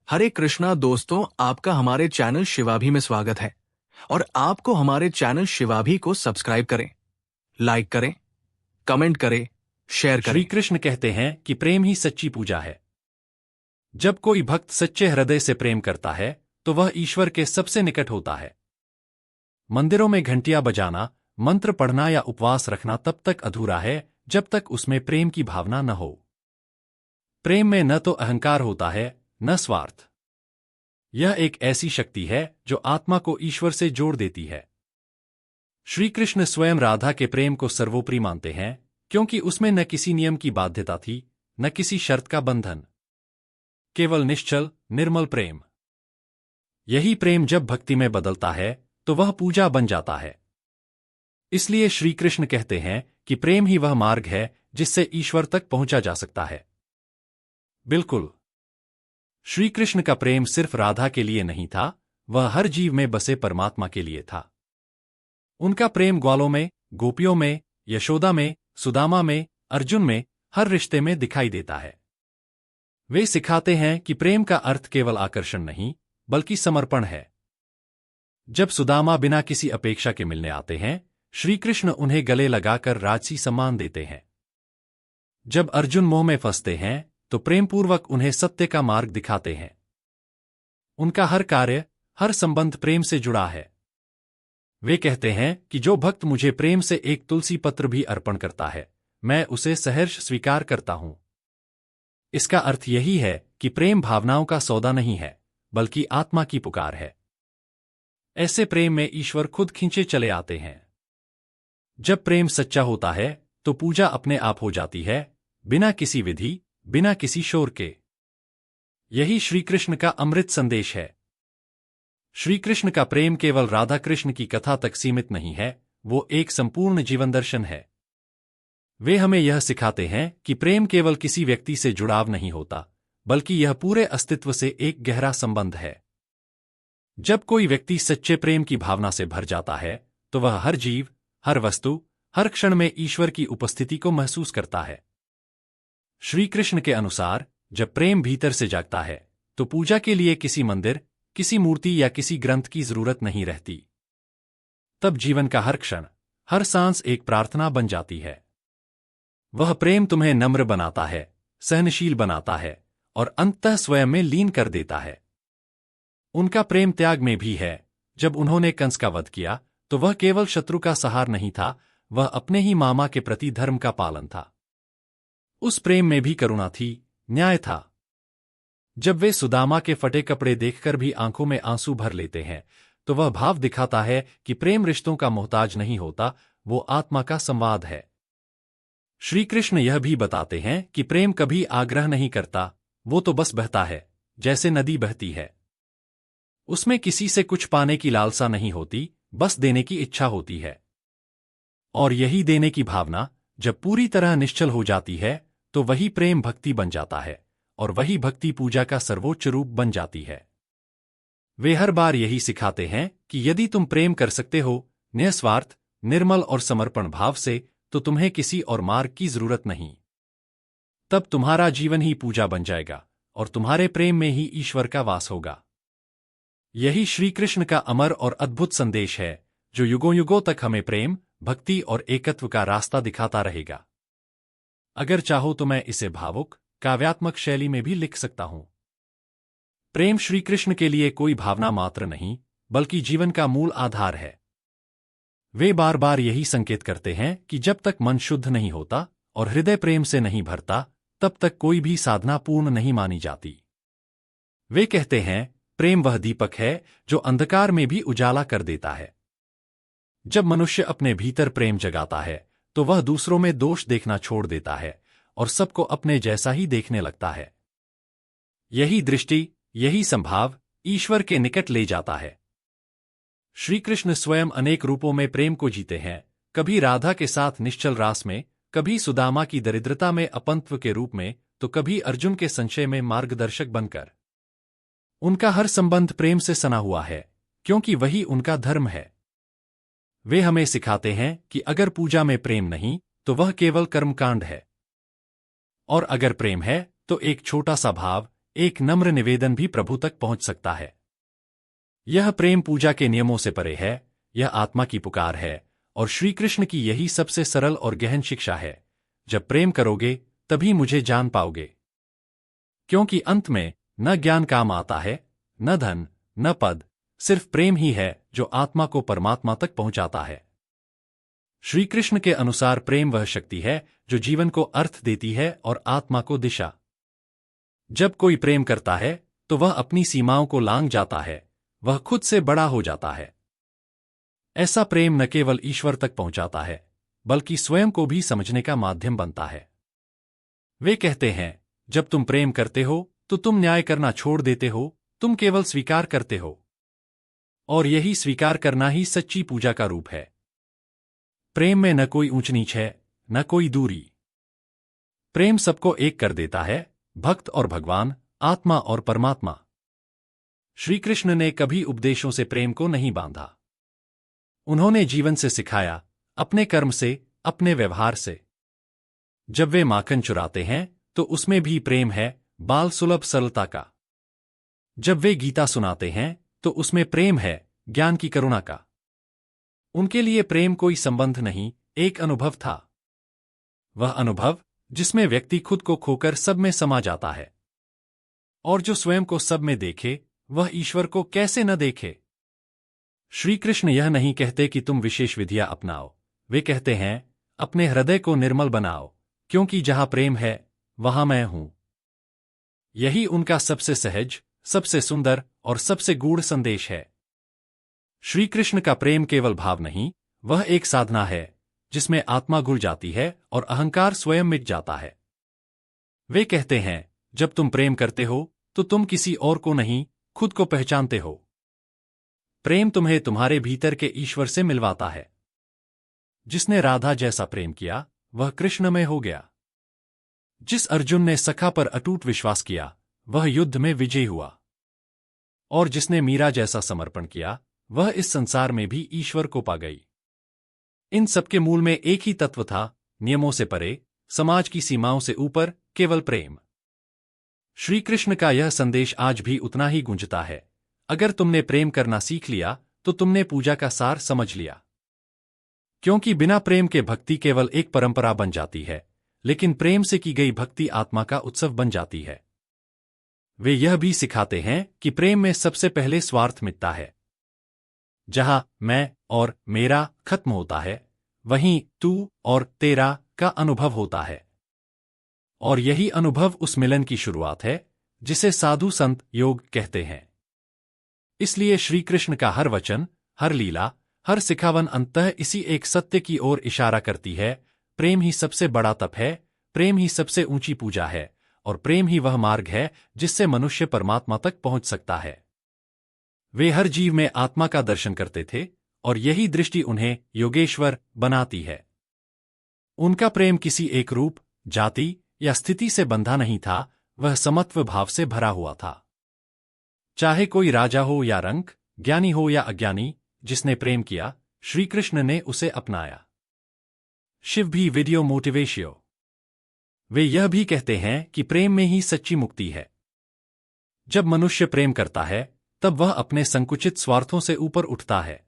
हरे कृष्णा दोस्तों, आपका हमारे चैनल शिवाभी में स्वागत है। और आपको हमारे चैनल शिवाभी को सब्सक्राइब करें, लाइक करें, कमेंट करें, शेयर श्री करें। कृष्ण कहते हैं कि प्रेम ही सच्ची पूजा है। जब कोई भक्त सच्चे हृदय से प्रेम करता है तो वह ईश्वर के सबसे निकट होता है। मंदिरों में घंटियां बजाना, मंत्र पढ़ना या उपवास रखना तब तक अधूरा है जब तक उसमें प्रेम की भावना न हो। प्रेम में न तो अहंकार होता है, न स्वार्थ। यह एक ऐसी शक्ति है जो आत्मा को ईश्वर से जोड़ देती है। श्री कृष्ण स्वयं राधा के प्रेम को सर्वोपरि मानते हैं, क्योंकि उसमें न किसी नियम की बाध्यता थी, न किसी शर्त का बंधन। केवल निश्चल, निर्मल प्रेम। यही प्रेम जब भक्ति में बदलता है तो वह पूजा बन जाता है। इसलिए श्री कृष्ण कहते हैं कि प्रेम ही वह मार्ग है जिससे ईश्वर तक पहुंचा जा सकता है। बिल्कुल, श्री कृष्ण का प्रेम सिर्फ राधा के लिए नहीं था, वह हर जीव में बसे परमात्मा के लिए था। उनका प्रेम ग्वालों में, गोपियों में, यशोदा में, सुदामा में, अर्जुन में, हर रिश्ते में दिखाई देता है। वे सिखाते हैं कि प्रेम का अर्थ केवल आकर्षण नहीं, बल्कि समर्पण है। जब सुदामा बिना किसी अपेक्षा के मिलने आते हैं, श्री कृष्ण उन्हें गले लगाकर राजसी सम्मान देते हैं। जब अर्जुन मोह में फंसते हैं तो प्रेमपूर्वक उन्हें सत्य का मार्ग दिखाते हैं। उनका हर कार्य, हर संबंध प्रेम से जुड़ा है। वे कहते हैं कि जो भक्त मुझे प्रेम से एक तुलसी पत्र भी अर्पण करता है, मैं उसे सहर्ष स्वीकार करता हूं। इसका अर्थ यही है कि प्रेम भावनाओं का सौदा नहीं है, बल्कि आत्मा की पुकार है। ऐसे प्रेम में ईश्वर खुद खींचे चले आते हैं। जब प्रेम सच्चा होता है तो पूजा अपने आप हो जाती है, बिना किसी विधि, बिना किसी शोर के। यही श्री कृष्ण का अमृत संदेश है। श्री कृष्ण का प्रेम केवल राधा कृष्ण की कथा तक सीमित नहीं है, वो एक संपूर्ण जीवन दर्शन है। वे हमें यह सिखाते हैं कि प्रेम केवल किसी व्यक्ति से जुड़ाव नहीं होता, बल्कि यह पूरे अस्तित्व से एक गहरा संबंध है। जब कोई व्यक्ति सच्चे प्रेम की भावना से भर जाता है तो वह हर जीव, हर वस्तु, हर क्षण में ईश्वर की उपस्थिति को महसूस करता है। श्री कृष्ण के अनुसार जब प्रेम भीतर से जागता है तो पूजा के लिए किसी मंदिर, किसी मूर्ति या किसी ग्रंथ की जरूरत नहीं रहती। तब जीवन का हर क्षण, हर सांस एक प्रार्थना बन जाती है। वह प्रेम तुम्हें नम्र बनाता है, सहनशील बनाता है और अंततः स्वयं में लीन कर देता है। उनका प्रेम त्याग में भी है। जब उन्होंने कंस का वध किया तो वह केवल शत्रु का सहार नहीं था, वह अपने ही मामा के प्रति धर्म का पालन था। उस प्रेम में भी करुणा थी, न्याय था। जब वे सुदामा के फटे कपड़े देखकर भी आंखों में आंसू भर लेते हैं तो वह भाव दिखाता है कि प्रेम रिश्तों का मोहताज नहीं होता, वो आत्मा का संवाद है। श्री कृष्ण यह भी बताते हैं कि प्रेम कभी आग्रह नहीं करता, वो तो बस बहता है, जैसे नदी बहती है। उसमें किसी से कुछ पाने की लालसा नहीं होती, बस देने की इच्छा होती है। और यही देने की भावना जब पूरी तरह निश्चल हो जाती है तो वही प्रेम भक्ति बन जाता है, और वही भक्ति पूजा का सर्वोच्च रूप बन जाती है। वे हर बार यही सिखाते हैं कि यदि तुम प्रेम कर सकते हो निस्वार्थ, निर्मल और समर्पण भाव से, तो तुम्हें किसी और मार्ग की जरूरत नहीं। तब तुम्हारा जीवन ही पूजा बन जाएगा और तुम्हारे प्रेम में ही ईश्वर का वास होगा। यही श्री कृष्ण का अमर और अद्भुत संदेश है जो युगों युगों तक हमें प्रेम, भक्ति और एकत्व का रास्ता दिखाता रहेगा। अगर चाहो तो मैं इसे भावुक, काव्यात्मक शैली में भी लिख सकता हूं। प्रेम श्री कृष्ण के लिए कोई भावना मात्र नहीं, बल्कि जीवन का मूल आधार है। वे बार बार यही संकेत करते हैं कि जब तक मन शुद्ध नहीं होता और हृदय प्रेम से नहीं भरता, तब तक कोई भी साधना पूर्ण नहीं मानी जाती। वे कहते हैं, प्रेम वह दीपक है जो अंधकार में भी उजाला कर देता है। जब मनुष्य अपने भीतर प्रेम जगाता है तो वह दूसरों में दोष देखना छोड़ देता है और सबको अपने जैसा ही देखने लगता है। यही दृष्टि, यही संभाव ईश्वर के निकट ले जाता है। श्री कृष्ण स्वयं अनेक रूपों में प्रेम को जीते हैं, कभी राधा के साथ निश्चल रास में, कभी सुदामा की दरिद्रता में अपंत्व के रूप में, तो कभी अर्जुन के संशय में मार्गदर्शक बनकर। उनका हर संबंध प्रेम से सना हुआ है, क्योंकि वही उनका धर्म है। वे हमें सिखाते हैं कि अगर पूजा में प्रेम नहीं तो वह केवल कर्मकांड है, और अगर प्रेम है तो एक छोटा सा भाव, एक नम्र निवेदन भी प्रभु तक पहुंच सकता है। यह प्रेम पूजा के नियमों से परे है, यह आत्मा की पुकार है, और श्री कृष्ण की यही सबसे सरल और गहन शिक्षा है। जब प्रेम करोगे तभी मुझे जान पाओगे, क्योंकि अंत में न ज्ञान काम आता है, न धन, न पद, सिर्फ प्रेम ही है जो आत्मा को परमात्मा तक पहुंचाता है। श्री कृष्ण के अनुसार प्रेम वह शक्ति है जो जीवन को अर्थ देती है और आत्मा को दिशा। जब कोई प्रेम करता है तो वह अपनी सीमाओं को लांघ जाता है, वह खुद से बड़ा हो जाता है। ऐसा प्रेम न केवल ईश्वर तक पहुंचाता है, बल्कि स्वयं को भी समझने का माध्यम बनता है। वे कहते हैं, जब तुम प्रेम करते हो तो तुम न्याय करना छोड़ देते हो, तुम केवल स्वीकार करते हो। और यही स्वीकार करना ही सच्ची पूजा का रूप है। प्रेम में न कोई ऊंच नीच है, न कोई दूरी। प्रेम सबको एक कर देता है, भक्त और भगवान, आत्मा और परमात्मा। श्री कृष्ण ने कभी उपदेशों से प्रेम को नहीं बांधा। उन्होंने जीवन से सिखाया, अपने कर्म से, अपने व्यवहार से। जब वे माखन चुराते हैं तो उसमें भी प्रेम है, बाल सुलभ सरलता का। जब वे गीता सुनाते हैं तो उसमें प्रेम है, ज्ञान की करुणा का। उनके लिए प्रेम कोई संबंध नहीं, एक अनुभव था। वह अनुभव जिसमें व्यक्ति खुद को खोकर सब में समा जाता है, और जो स्वयं को सब में देखे वह ईश्वर को कैसे न देखे। श्री कृष्ण यह नहीं कहते कि तुम विशेष विधियां अपनाओ, वे कहते हैं अपने हृदय को निर्मल बनाओ, क्योंकि जहां प्रेम है वहां मैं हूं। यही उनका सबसे सहज, सबसे सुंदर और सबसे गूढ़ संदेश है। श्री कृष्ण का प्रेम केवल भाव नहीं, वह एक साधना है जिसमें आत्मा घुल जाती है और अहंकार स्वयं मिट जाता है। वे कहते हैं, जब तुम प्रेम करते हो तो तुम किसी और को नहीं, खुद को पहचानते हो। प्रेम तुम्हें तुम्हारे भीतर के ईश्वर से मिलवाता है। जिसने राधा जैसा प्रेम किया वह कृष्ण में हो गया। जिस अर्जुन ने सखा पर अटूट विश्वास किया वह युद्ध में विजयी हुआ। और जिसने मीरा जैसा समर्पण किया वह इस संसार में भी ईश्वर को पा गई। इन सबके मूल में एक ही तत्व था, नियमों से परे, समाज की सीमाओं से ऊपर, केवल प्रेम। श्री कृष्ण का यह संदेश आज भी उतना ही गूंजता है। अगर तुमने प्रेम करना सीख लिया तो तुमने पूजा का सार समझ लिया। क्योंकि बिना प्रेम के भक्ति केवल एक परंपरा बन जाती है, लेकिन प्रेम से की गई भक्ति आत्मा का उत्सव बन जाती है। वे यह भी सिखाते हैं कि प्रेम में सबसे पहले स्वार्थ मिटता है। जहां मैं और मेरा खत्म होता है, वहीं तू और तेरा का अनुभव होता है। और यही अनुभव उस मिलन की शुरुआत है जिसे साधु संत योग कहते हैं। इसलिए श्री कृष्ण का हर वचन, हर लीला, हर सिखावन अंततः इसी एक सत्य की ओर इशारा करती है, प्रेम ही सबसे बड़ा तप है, प्रेम ही सबसे ऊंची पूजा है, और प्रेम ही वह मार्ग है जिससे मनुष्य परमात्मा तक पहुंच सकता है। वे हर जीव में आत्मा का दर्शन करते थे, और यही दृष्टि उन्हें योगेश्वर बनाती है। उनका प्रेम किसी एक रूप, जाति या स्थिति से बंधा नहीं था, वह समत्व भाव से भरा हुआ था। चाहे कोई राजा हो या रंक, ज्ञानी हो या अज्ञानी, जिसने प्रेम किया, श्री कृष्ण ने उसे अपनाया। शिव भी वीडियो मोटिवेशियो। वे यह भी कहते हैं कि प्रेम में ही सच्ची मुक्ति है। जब मनुष्य प्रेम करता है तब वह अपने संकुचित स्वार्थों से ऊपर उठता है।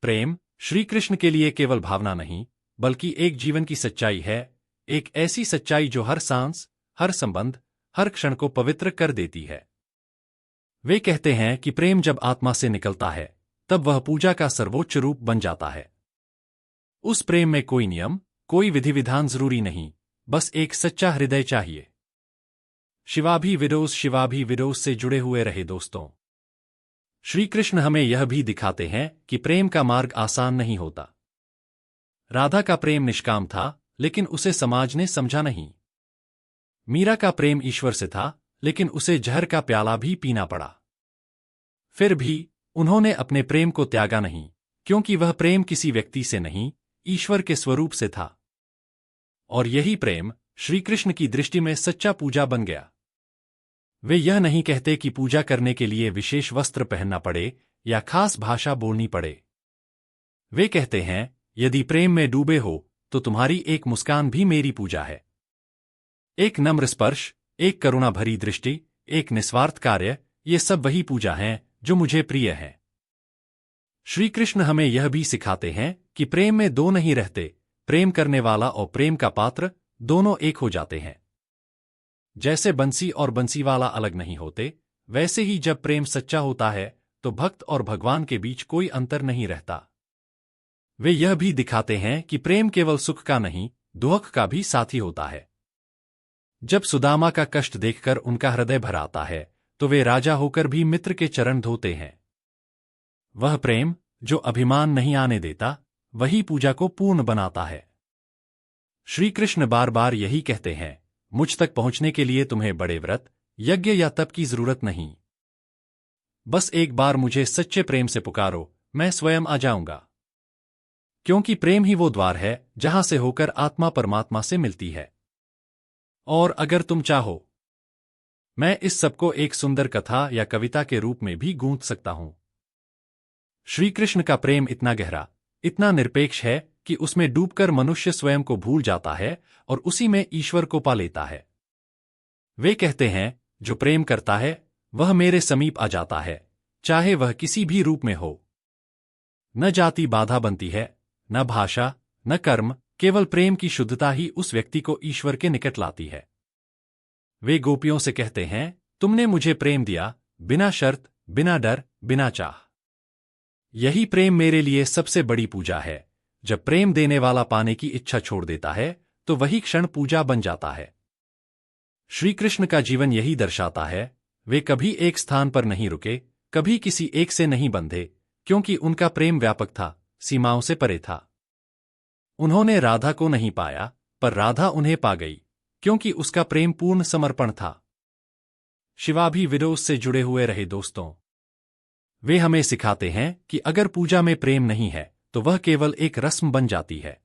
प्रेम श्री कृष्ण के लिए केवल भावना नहीं, बल्कि एक जीवन की सच्चाई है, एक ऐसी सच्चाई जो हर सांस, हर संबंध, हर क्षण को पवित्र कर देती है। वे कहते हैं कि प्रेम जब आत्मा से निकलता है तब वह पूजा का सर्वोच्च रूप बन जाता है। उस प्रेम में कोई नियम, कोई विधि विधान जरूरी नहीं, बस एक सच्चा हृदय चाहिए। शिवाभी विडोज से जुड़े हुए रहे दोस्तों। श्री कृष्ण हमें यह भी दिखाते हैं कि प्रेम का मार्ग आसान नहीं होता। राधा का प्रेम निष्काम था, लेकिन उसे समाज ने समझा नहीं। मीरा का प्रेम ईश्वर से था, लेकिन उसे जहर का प्याला भी पीना पड़ा। फिर भी उन्होंने अपने प्रेम को त्यागा नहीं, क्योंकि वह प्रेम किसी व्यक्ति से नहीं, ईश्वर के स्वरूप से था। और यही प्रेम श्री कृष्ण की दृष्टि में सच्चा पूजा बन गया। वे यह नहीं कहते कि पूजा करने के लिए विशेष वस्त्र पहनना पड़े या खास भाषा बोलनी पड़े। वे कहते हैं, यदि प्रेम में डूबे हो तो तुम्हारी एक मुस्कान भी मेरी पूजा है। एक नम्र स्पर्श, एक करुणा भरी दृष्टि, एक निस्वार्थ कार्य, ये सब वही पूजा हैं जो मुझे प्रिय है। श्री कृष्ण हमें यह भी सिखाते हैं कि प्रेम में दो नहीं रहते, प्रेम करने वाला और प्रेम का पात्र दोनों एक हो जाते हैं। जैसे बंसी और बंसीवाला अलग नहीं होते, वैसे ही जब प्रेम सच्चा होता है तो भक्त और भगवान के बीच कोई अंतर नहीं रहता। वे यह भी दिखाते हैं कि प्रेम केवल सुख का नहीं, दुख का भी साथी होता है। जब सुदामा का कष्ट देखकर उनका हृदय भर आता है तो वे राजा होकर भी मित्र के चरण धोते हैं। वह प्रेम जो अभिमान नहीं आने देता, वही पूजा को पूर्ण बनाता है। श्री कृष्ण बार बार यही कहते हैं, मुझ तक पहुंचने के लिए तुम्हें बड़े व्रत, यज्ञ या तप की जरूरत नहीं। बस एक बार मुझे सच्चे प्रेम से पुकारो, मैं स्वयं आ जाऊंगा। क्योंकि प्रेम ही वो द्वार है जहां से होकर आत्मा परमात्मा से मिलती है। और अगर तुम चाहो, मैं इस सबको एक सुंदर कथा या कविता के रूप में भी गूंथ सकता हूं। श्री कृष्ण का प्रेम इतना गहरा, इतना निरपेक्ष है कि उसमें डूबकर मनुष्य स्वयं को भूल जाता है और उसी में ईश्वर को पा लेता है। वे कहते हैं, जो प्रेम करता है वह मेरे समीप आ जाता है, चाहे वह किसी भी रूप में हो। न जाति बाधा बनती है, न भाषा, न कर्म, केवल प्रेम की शुद्धता ही उस व्यक्ति को ईश्वर के निकट लाती है। वे गोपियों से कहते हैं, तुमने मुझे प्रेम दिया, बिना शर्त, बिना डर, बिना चाह। यही प्रेम मेरे लिए सबसे बड़ी पूजा है। जब प्रेम देने वाला पाने की इच्छा छोड़ देता है तो वही क्षण पूजा बन जाता है। श्री कृष्ण का जीवन यही दर्शाता है। वे कभी एक स्थान पर नहीं रुके, कभी किसी एक से नहीं बंधे, क्योंकि उनका प्रेम व्यापक था, सीमाओं से परे था। उन्होंने राधा को नहीं पाया, पर राधा उन्हें पा गई, क्योंकि उसका प्रेम पूर्ण समर्पण था। शिवाभी विडोज से जुड़े हुए रहे दोस्तों। वे हमें सिखाते हैं कि अगर पूजा में प्रेम नहीं है तो वह केवल एक रस्म बन जाती है।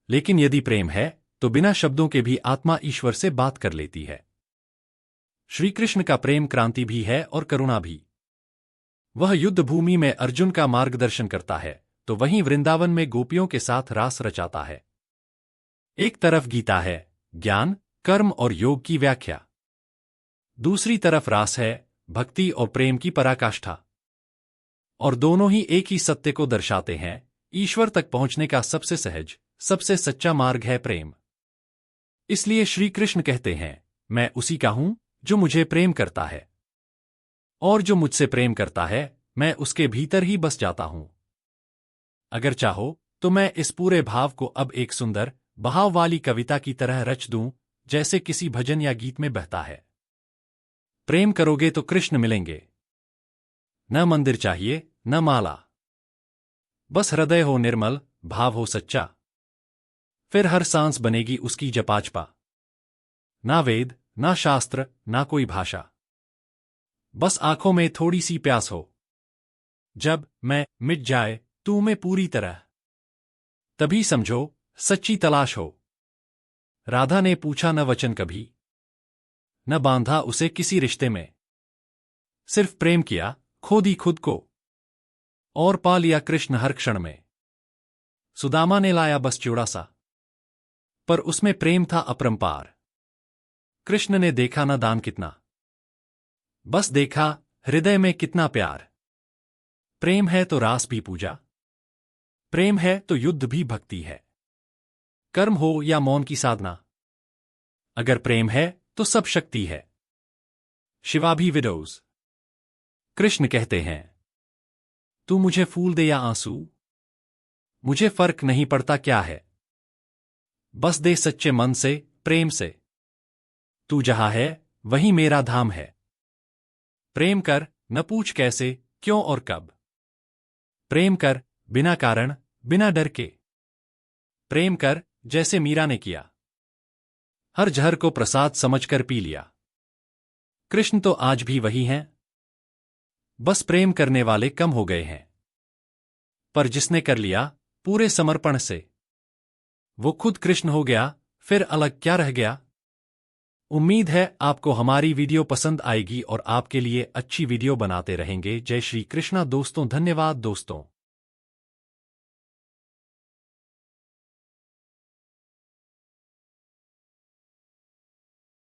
लेकिन यदि प्रेम है तो बिना शब्दों के भी आत्मा ईश्वर से बात कर लेती है। श्री कृष्ण का प्रेम क्रांति भी है और करुणा भी। वह युद्ध भूमि में अर्जुन का मार्गदर्शन करता है तो वहीं वृंदावन में गोपियों के साथ रास रचाता है। एक तरफ गीता है, ज्ञान, कर्म और योग की व्याख्या। दूसरी तरफ रास है, भक्ति और प्रेम की पराकाष्ठा। और दोनों ही एक ही सत्य को दर्शाते हैं, ईश्वर तक पहुंचने का सबसे सहज, सबसे सच्चा मार्ग है प्रेम। इसलिए श्री कृष्ण कहते हैं, मैं उसी का हूं जो मुझे प्रेम करता है, और जो मुझसे प्रेम करता है मैं उसके भीतर ही बस जाता हूं। अगर चाहो तो मैं इस पूरे भाव को अब एक सुंदर, बहाव वाली कविता की तरह रच दूं, जैसे किसी भजन या गीत में बहता है। प्रेम करोगे तो कृष्ण मिलेंगे, न मंदिर चाहिए न माला, बस हृदय हो निर्मल, भाव हो सच्चा, फिर हर सांस बनेगी उसकी जपाचपा। ना वेद, ना शास्त्र, ना कोई भाषा, बस आंखों में थोड़ी सी प्यास हो। जब मैं मिट जाए तू में पूरी तरह, तभी समझो सच्ची तलाश हो। राधा ने पूछा न वचन कभी, न बांधा उसे किसी रिश्ते में, सिर्फ प्रेम किया, खो दी खुद को, और पा लिया कृष्ण हर क्षण में। सुदामा ने लाया बस चूड़ा सा, पर उसमें प्रेम था अपरंपार। कृष्ण ने देखा न दान कितना, बस देखा हृदय में कितना प्यार। प्रेम है तो रास भी पूजा, प्रेम है तो युद्ध भी भक्ति है, कर्म हो या मौन की साधना, अगर प्रेम है तो सब शक्ति है। शिवाभी विडोज। कृष्ण कहते हैं, तू मुझे फूल दे या आंसू, मुझे फर्क नहीं पड़ता क्या है, बस दे सच्चे मन से, प्रेम से। तू जहां है वहीं मेरा धाम है। प्रेम कर, न पूछ कैसे, क्यों और कब। प्रेम कर बिना कारण, बिना डर के। प्रेम कर जैसे मीरा ने किया, हर जहर को प्रसाद समझकर पी लिया। कृष्ण तो आज भी वही हैं, बस प्रेम करने वाले कम हो गए हैं। पर जिसने कर लिया पूरे समर्पण से, वो खुद कृष्ण हो गया, फिर अलग क्या रह गया। उम्मीद है आपको हमारी वीडियो पसंद आएगी और आपके लिए अच्छी वीडियो बनाते रहेंगे। जय श्री कृष्णा दोस्तों, धन्यवाद दोस्तों।